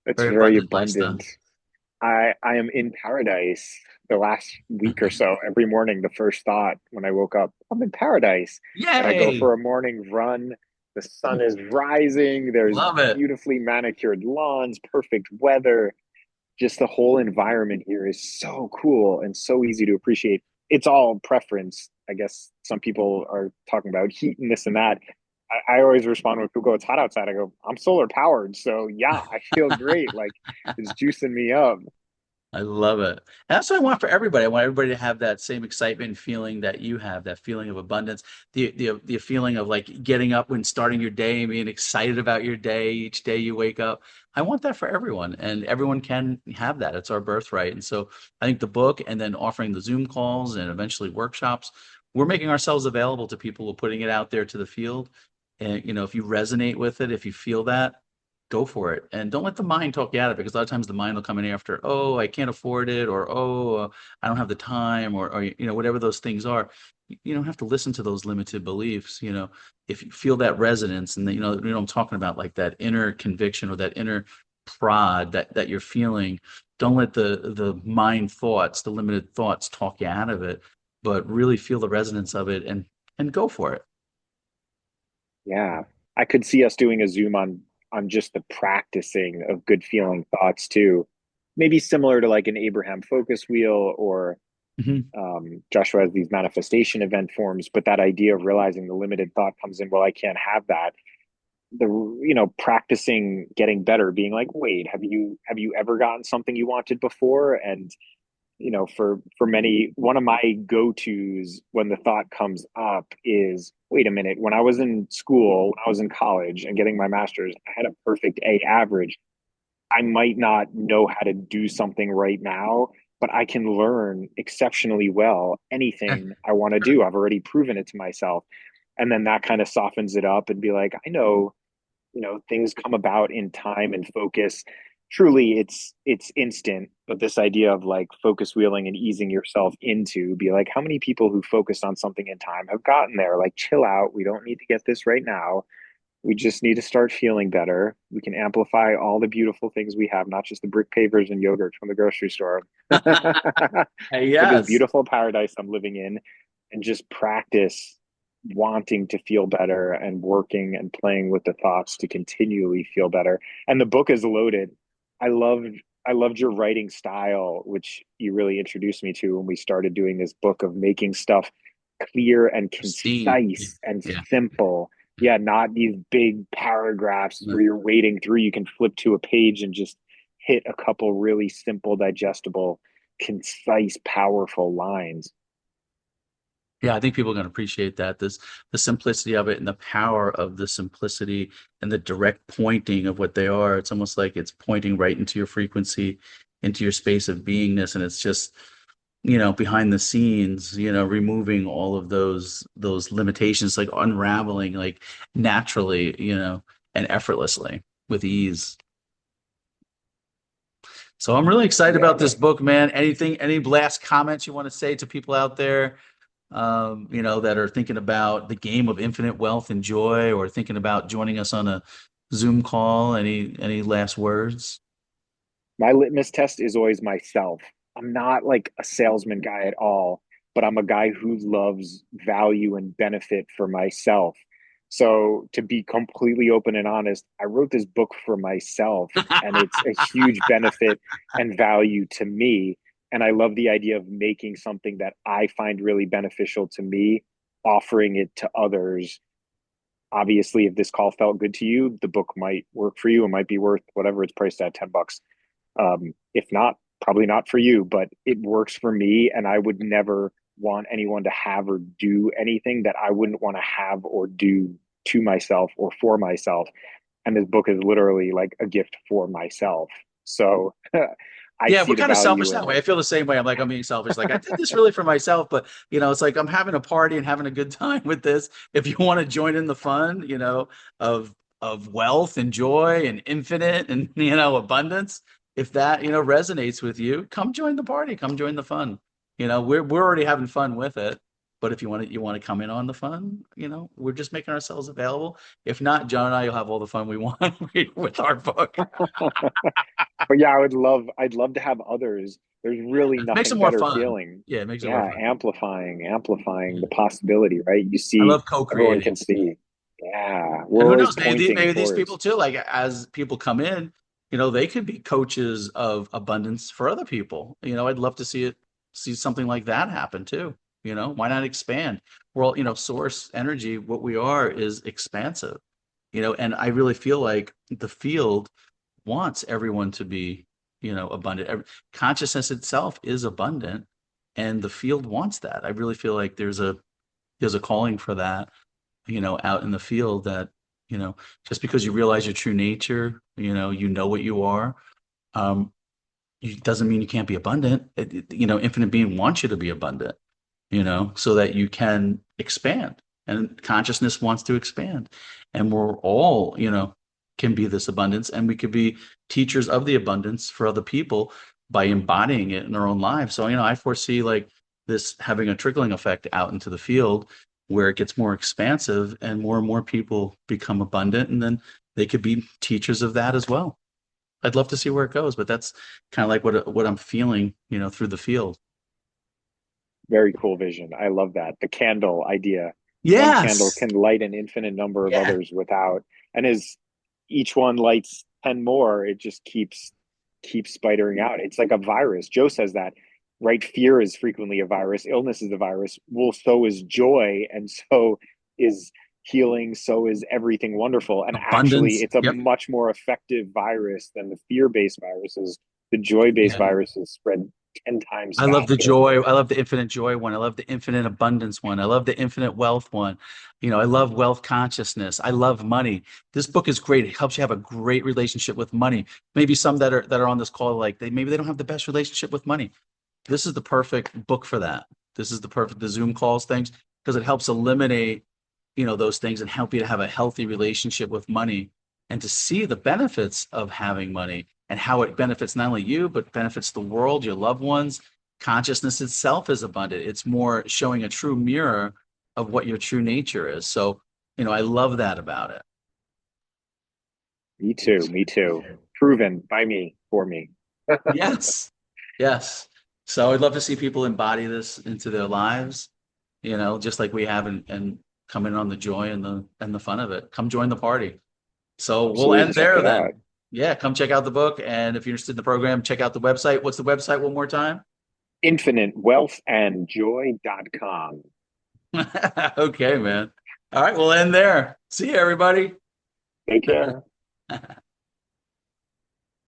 It's Very very abundant lifestyle. abundant. I am in paradise the last week or so. Every morning, the first thought when I woke up, I'm in paradise. And I go Yay! for a morning run. The sun is rising. There's Love it. beautifully manicured lawns, perfect weather. Just the whole environment here is so cool and so easy to appreciate. It's all preference. I guess some people are talking about heat and this and that. I always respond when people go, it's hot outside. I go, I'm solar powered. So yeah, I feel great. Like it's juicing me up. I love it. And that's what I want for everybody. I want everybody to have that same excitement feeling that you have, that feeling of abundance, the feeling of like getting up when starting your day, being excited about your day, each day you wake up. I want that for everyone, and everyone can have that. It's our birthright. And so I think the book and then offering the Zoom calls and eventually workshops, we're making ourselves available to people. We're putting it out there to the field. And if you resonate with it, if you feel that, go for it, and don't let the mind talk you out of it, because a lot of times the mind will come in after, oh, I can't afford it, or oh, I don't have the time, or whatever those things are. You don't have to listen to those limited beliefs. If you feel that resonance, and I'm talking about, like that inner conviction or that inner prod that you're feeling, don't let the mind thoughts, the limited thoughts, talk you out of it, but really feel the resonance of it and go for it. Yeah. I could see us doing a Zoom on just the practicing of good feeling thoughts too. Maybe similar to like an Abraham focus wheel or Mhm. Joshua has these manifestation event forms, but that idea of realizing the limited thought comes in, well, I can't have that. Practicing getting better, being like, wait, have you ever gotten something you wanted before? And for many, one of my go-tos when the thought comes up is, wait a minute, when I was in school, when I was in college and getting my master's, I had a perfect A average. I might not know how to do something right now, but I can learn exceptionally well anything I want to do. I've already proven it to myself. And then that kind of softens it up and be like, I know, things come about in time and focus. Truly, it's instant, but this idea of like focus wheeling and easing yourself into, be like, how many people who focused on something in time have gotten there? Like, chill out. We don't need to get this right now. We just need to start feeling better. We can amplify all the beautiful things we have, not just the brick pavers and yogurt from the grocery store, but this Yes. beautiful paradise I'm living in, and just practice wanting to feel better and working and playing with the thoughts to continually feel better. And the book is loaded. I loved I loved your writing style, which you really introduced me to when we started doing this book, of making stuff clear and Christine. concise and Yeah. simple. Yeah, not these big paragraphs Yeah. where you're wading through. You can flip to a page and just hit a couple really simple, digestible, concise, powerful lines. Yeah, I think people are going to appreciate that. The simplicity of it and the power of the simplicity and the direct pointing of what they are. It's almost like it's pointing right into your frequency, into your space of beingness, and it's just, behind the scenes, removing all of those limitations, like unraveling, like naturally, and effortlessly with ease. So I'm really excited Yeah, about this book, man. Any last comments you want to say to people out there? That are thinking about the game of infinite wealth and joy, or thinking about joining us on a Zoom call. Any last words? my litmus test is always myself. I'm not like a salesman guy at all, but I'm a guy who loves value and benefit for myself. So, to be completely open and honest, I wrote this book for myself, and it's a huge benefit and value to me. And I love the idea of making something that I find really beneficial to me, offering it to others. Obviously, if this call felt good to you, the book might work for you. It might be worth whatever it's priced at, $10. If not, probably not for you, but it works for me. And I would never want anyone to have or do anything that I wouldn't want to have or do to myself or for myself. And this book is literally like a gift for myself. So I Yeah, see we're the kind of selfish value that in way. it. I feel the same way. I'm being selfish. Like I did this really for myself, but it's like I'm having a party and having a good time with this. If you want to join in the fun, of wealth and joy and infinite and abundance, if that resonates with you, come join the party. Come join the fun. We're already having fun with it. But if you want to come in on the fun, we're just making ourselves available. If not, John and I will have all the fun we want with our book. But yeah, I'd love to have others. There's really It makes it nothing more better fun. feeling. Yeah, it makes it more Yeah, fun. amplifying Yeah. the possibility, right? You I see, love everyone co-creating. can see. Yeah, And we're who always knows, pointing maybe these people towards. too, like as people come in, they could be coaches of abundance for other people. I'd love to see something like that happen too. Why not expand? Well, source energy, what we are is expansive, and I really feel like the field wants everyone to be, abundant. Consciousness itself is abundant, and the field wants that. I really feel like there's a calling for that, out in the field, that, just because you realize your true nature, you know what you are, um, it doesn't mean you can't be abundant. Infinite being wants you to be abundant, so that you can expand. And consciousness wants to expand. And we're all, can be this abundance, and we could be teachers of the abundance for other people by embodying it in our own lives. So, I foresee like this having a trickling effect out into the field, where it gets more expansive and more people become abundant, and then they could be teachers of that as well. I'd love to see where it goes, but that's kind of like what I'm feeling, through the field. Very cool vision. I love that. The candle idea. One candle Yes. can light an infinite number of Yeah. others without, and as each one lights 10 more, it just keeps spidering out. It's like a virus. Joe says that, right? Fear is frequently a virus, illness is a virus. Well, so is joy, and so is healing, so is everything wonderful. And actually, Abundance. it's a Yep. much more effective virus than the fear-based viruses. The joy-based Yeah. viruses spread 10 times I love the faster. joy. I love the infinite joy one. I love the infinite abundance one. I love the infinite wealth one. I love wealth consciousness. I love money. This book is great. It helps you have a great relationship with money. Maybe some that are on this call, like maybe they don't have the best relationship with money. this is the perfect book for that. This is the Zoom calls things, because it helps eliminate, those things and help you to have a healthy relationship with money and to see the benefits of having money and how it benefits not only you, but benefits the world, your loved ones. Consciousness itself is abundant. It's more showing a true mirror of what your true nature is. So, I love that about it. Me too. Me too. Proven by me for me. Yes. Yes. So I'd love to see people embody this into their lives, just like we have, and come in on the joy and the fun of it. Come join the party. So we'll Absolutely. end Check there it out. then. Yeah, come check out the book. And if you're interested in the program, check out the website. What's the website one more time? InfiniteWealthAndJoy.com. Okay, man. All right, we'll end there. See you, everybody. Take care.